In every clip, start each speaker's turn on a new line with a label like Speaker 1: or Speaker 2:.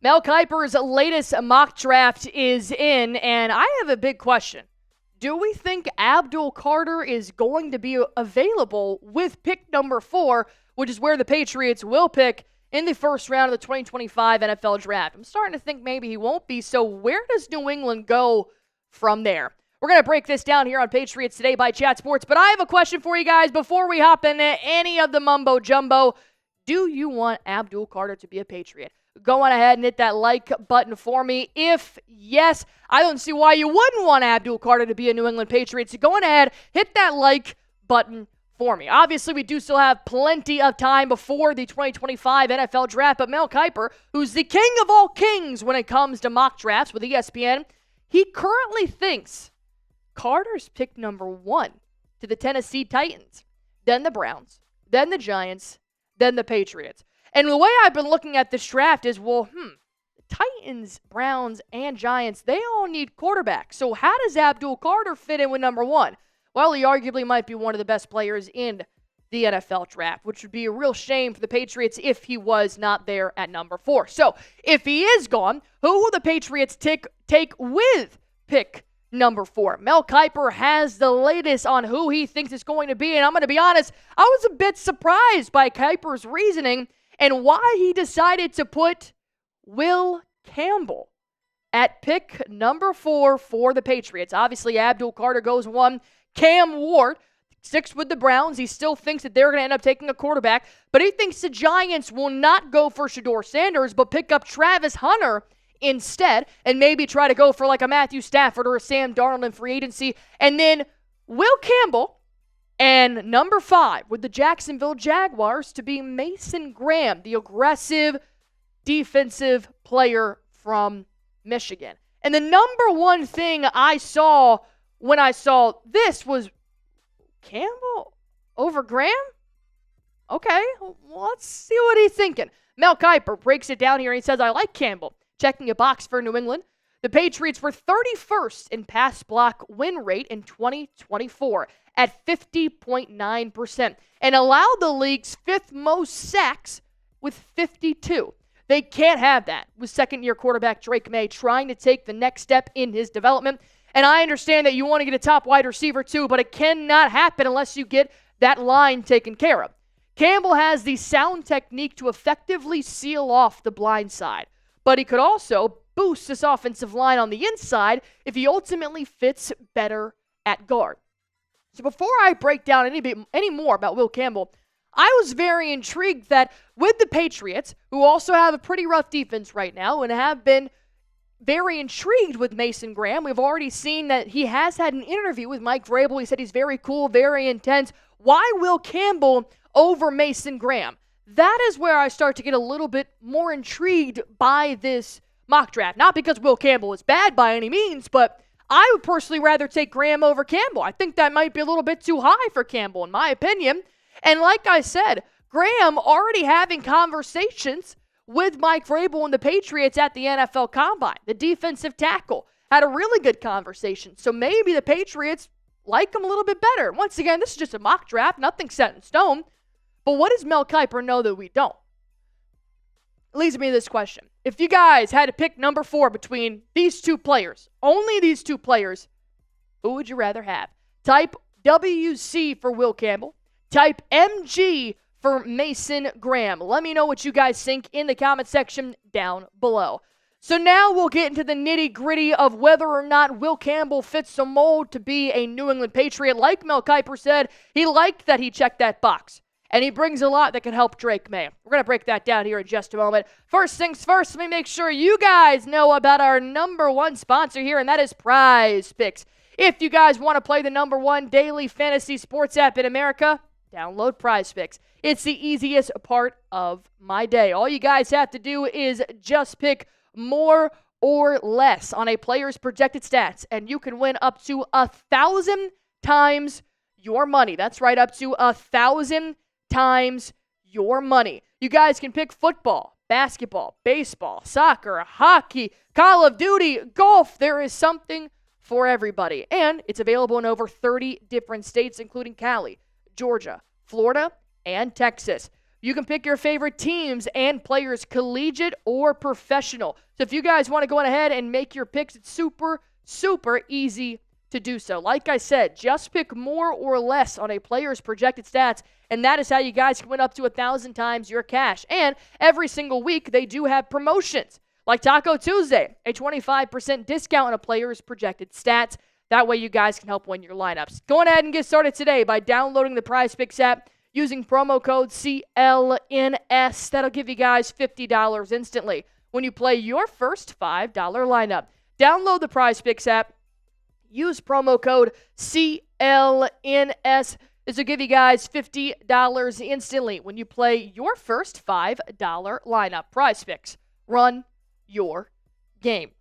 Speaker 1: Mel Kiper's latest mock draft is in, and I have a big question. Do we think Abdul Carter is going to be available with pick number 4, which is where the Patriots will pick in the first round of the 2025 NFL Draft? I'm starting to think maybe he won't be, so where does New England go from there? We're going to break this down here on Patriots Today by Chat Sports, but I have a question for you guys before we hop into any of the mumbo-jumbo. Do you want Abdul Carter to be a Patriot? Go on ahead and hit that like button for me. If yes, I don't see why you wouldn't want Abdul Carter to be a New England Patriot. So go on ahead, hit that like button for me. Obviously, we do still have plenty of time before the 2025 NFL Draft, but Mel Kiper, who's the king of all kings when it comes to mock drafts with ESPN, he currently thinks Carter's pick number 1 to the Tennessee Titans, then the Browns, then the Giants, then the Patriots. And the way I've been looking at this draft is, Titans, Browns, and Giants, they all need quarterbacks. So how does Abdul Carter fit in with number 1? Well, he arguably might be one of the best players in the NFL draft, which would be a real shame for the Patriots if he was not there at number 4. So if he is gone, who will the Patriots take with pick number 4? Mel Kiper has the latest on who he thinks it's going to be, and I'm going to be honest, I was a bit surprised by Kiper's reasoning and why he decided to put Will Campbell at pick number 4 for the Patriots. Obviously, Abdul Carter goes 1. Cam Ward sticks with the Browns. He still thinks that they're going to end up taking a quarterback, but he thinks the Giants will not go for Shedeur Sanders, but pick up Travis Hunter instead, and maybe try to go for like a Matthew Stafford or a Sam Darnold in free agency. And then Will Campbell and number 5 with the Jacksonville Jaguars to be Mason Graham, the aggressive defensive player from Michigan. And the number one thing I saw when I saw this was Campbell over Graham? Okay, well, let's see what he's thinking. Mel Kiper breaks it down here and he says, I like Campbell. Checking a box for New England. The Patriots were 31st in pass block win rate in 2024 at 50.9% and allowed the league's 5th most sacks with 52. They can't have that with second-year quarterback Drake May trying to take the next step in his development. And I understand that you want to get a top wide receiver too, but it cannot happen unless you get that line taken care of. Campbell has the sound technique to effectively seal off the blind side, but he could also boost this offensive line on the inside if he ultimately fits better at guard. So before I break down any more about Will Campbell, I was very intrigued that with the Patriots, who also have a pretty rough defense right now and have been very intrigued with Mason Graham. We've already seen that he has had an interview with Mike Vrabel. He said he's very cool, very intense. Why Will Campbell over Mason Graham? That is where I start to get a little bit more intrigued by this mock draft. Not because Will Campbell is bad by any means, but I would personally rather take Graham over Campbell. I think that might be a little bit too high for Campbell, in my opinion. And like I said, Graham already having conversations with Mike Vrabel and the Patriots at the NFL Combine. The defensive tackle had a really good conversation. So maybe the Patriots like him a little bit better. Once again, this is just a mock draft, nothing set in stone. But what does Mel Kiper know that we don't? It leads me to this question. If you guys had to pick number 4 between these two players, only these two players, who would you rather have? Type WC for Will Campbell. Type MG for Mason Graham. Let me know what you guys think in the comment section down below. So now we'll get into the nitty-gritty of whether or not Will Campbell fits the mold to be a New England Patriot. Like Mel Kiper said, he liked that he checked that box. And he brings a lot that can help Drake May. We're going to break that down here in just a moment. First things first, let me make sure you guys know about our number 1 sponsor here, and that is PrizePicks. If you guys want to play the number 1 daily fantasy sports app in America, download PrizePicks. It's the easiest part of my day. All you guys have to do is just pick more or less on a player's projected stats, and you can win up to 1,000 times your money. That's right, up to 1,000 times your money. You guys can pick football, basketball, baseball, soccer, hockey, Call of Duty, golf. There is something for everybody. And it's available in over 30 different states, including Cali, Georgia, Florida, and Texas. You can pick your favorite teams and players, collegiate or professional. So if you guys want to go ahead and make your picks, it's super, super easy to do so. Like I said, just pick more or less on a player's projected stats, and that is how you guys can win up to 1,000 times your cash. And every single week, they do have promotions, like Taco Tuesday, a 25% discount on a player's projected stats. That way you guys can help win your lineups. Go ahead and get started today by downloading the PrizePicks app using promo code CLNS. That'll give you guys $50 instantly when you play your first $5 lineup. Download the PrizePicks app. Use promo code CLNS. This will give you guys $50 instantly when you play your first $5 lineup. PrizePicks. Run your game.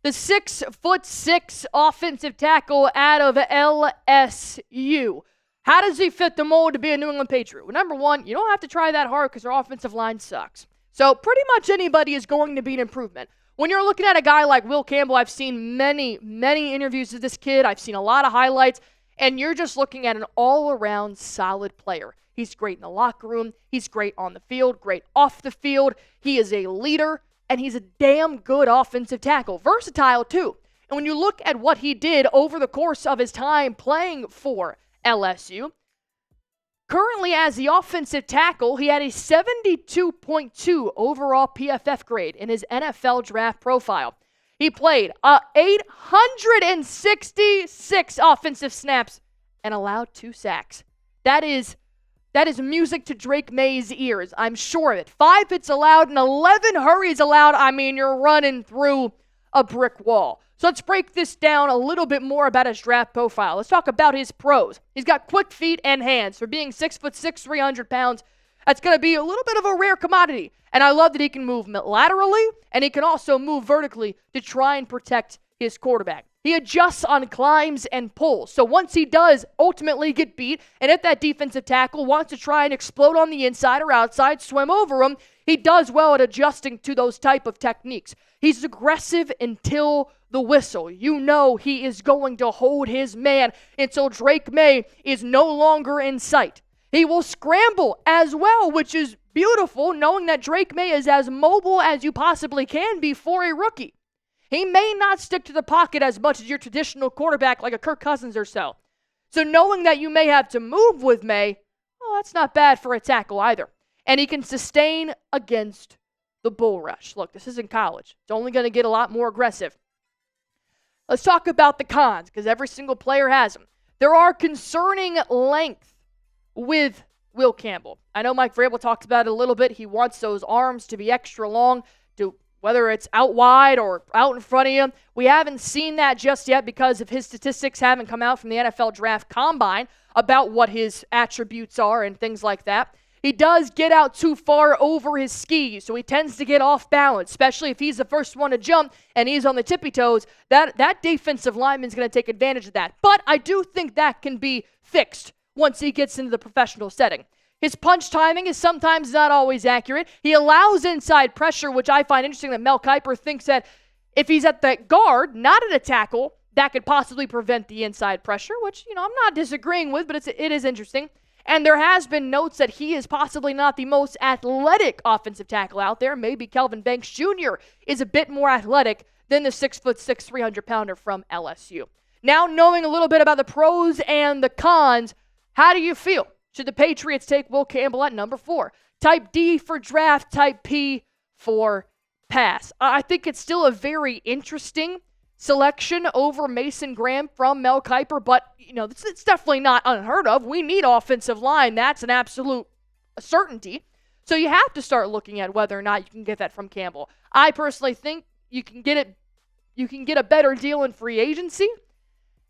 Speaker 1: The 6'6" offensive tackle out of LSU. How does he fit the mold to be a New England Patriot? Well, number one, you don't have to try that hard because their offensive line sucks. So pretty much anybody is going to be an improvement. When you're looking at a guy like Will Campbell, I've seen many interviews of this kid. I've seen a lot of highlights, and you're just looking at an all-around solid player. He's great in the locker room. He's great on the field, great off the field. He is a leader, and he's a damn good offensive tackle. Versatile, too. And when you look at what he did over the course of his time playing for LSU, currently as the offensive tackle, he had a 72.2 overall PFF grade in his NFL draft profile. He played 866 offensive snaps and allowed 2 sacks. That is music to Drake May's ears. I'm sure of it. 5 hits allowed and 11 hurries allowed. I mean, you're running through a brick wall. So let's break this down a little bit more about his draft profile. Let's talk about his pros. He's got quick feet and hands. For being 6'6", 300 pounds, that's going to be a little bit of a rare commodity. And I love that he can move laterally, and he can also move vertically to try and protect his quarterback. He adjusts on climbs and pulls. So once he does ultimately get beat, and if that defensive tackle wants to try and explode on the inside or outside, swim over him, he does well at adjusting to those type of techniques. He's aggressive until the whistle. You know he is going to hold his man until Drake May is no longer in sight. He will scramble as well, which is beautiful, knowing that Drake May is as mobile as you possibly can be for a rookie. He may not stick to the pocket as much as your traditional quarterback like a Kirk Cousins or so. So knowing that you may have to move with May, well, that's not bad for a tackle either. And he can sustain against the bull rush. Look, this isn't college. It's only going to get a lot more aggressive. Let's talk about the cons, because every single player has them. There are concerning length with Will Campbell. I know Mike Vrabel talked about it a little bit. He wants those arms to be extra long, to whether it's out wide or out in front of you. We haven't seen that just yet because of his statistics haven't come out from the NFL Draft Combine about what his attributes are and things like that. He does get out too far over his skis, so he tends to get off balance, especially if he's the first one to jump and he's on the tippy toes. That defensive lineman's going to take advantage of that. But I do think that can be fixed once he gets into the professional setting. His punch timing is sometimes not always accurate. He allows inside pressure, which I find interesting that Mel Kiper thinks that if he's at the guard, not at a tackle, that could possibly prevent the inside pressure, which, I'm not disagreeing with, but it is interesting. And there has been notes that he is possibly not the most athletic offensive tackle out there. Maybe Kelvin Banks Jr. is a bit more athletic than the 6'6", 300-pounder from LSU. Now knowing a little bit about the pros and the cons, how do you feel? Should the Patriots take Will Campbell at number 4? Type D for draft, type P for pass. I think it's still a very interesting selection over Mason Graham from Mel Kiper, but it's definitely not unheard of. We need offensive line. That's an absolute certainty. So you have to start looking at whether or not you can get that from Campbell. I personally think you can get a better deal in free agency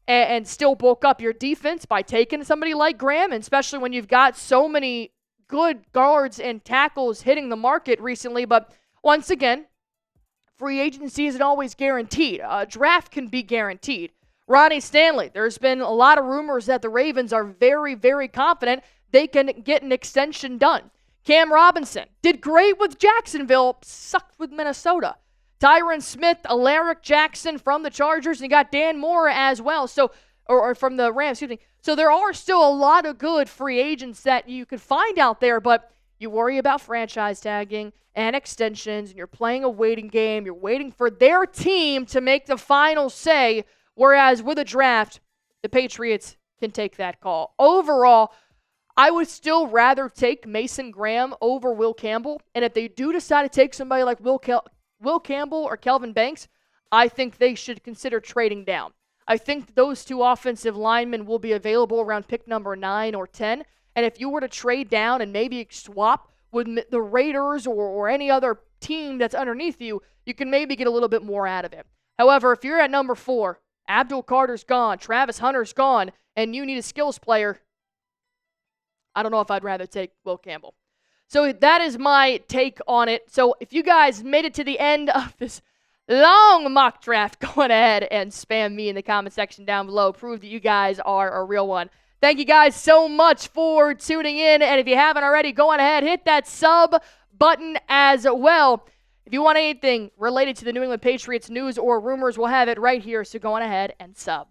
Speaker 1: and still bulk up your defense by taking somebody like Graham, and especially when you've got so many good guards and tackles hitting the market recently. But once again, free agency isn't always guaranteed. A draft can be guaranteed. Ronnie Stanley, there's been a lot of rumors that the Ravens are very, very confident they can get an extension done. Cam Robinson did great with Jacksonville, sucked with Minnesota. Tyron Smith, Alaric Jackson from the Chargers, and you got Dan Moore as well. So, or from the Rams, excuse me. So there are still a lot of good free agents that you could find out there, but you worry about franchise tagging and extensions, and you're playing a waiting game. You're waiting for their team to make the final say, whereas with a draft, the Patriots can take that call. Overall, I would still rather take Mason Graham over Will Campbell, and if they do decide to take somebody like Will Campbell or Kelvin Banks, I think they should consider trading down. I think those two offensive linemen will be available around pick number 9 or 10. And if you were to trade down and maybe swap with the Raiders or any other team that's underneath you, you can maybe get a little bit more out of it. However, if you're at number 4, Abdul Carter's gone, Travis Hunter's gone, and you need a skills player, I don't know if I'd rather take Will Campbell. So that is my take on it. So if you guys made it to the end of this long mock draft, go ahead and spam me in the comment section down below. Prove that you guys are a real one. Thank you guys so much for tuning in. And if you haven't already, go on ahead, hit that sub button as well. If you want anything related to the New England Patriots news or rumors, we'll have it right here. So go on ahead and sub.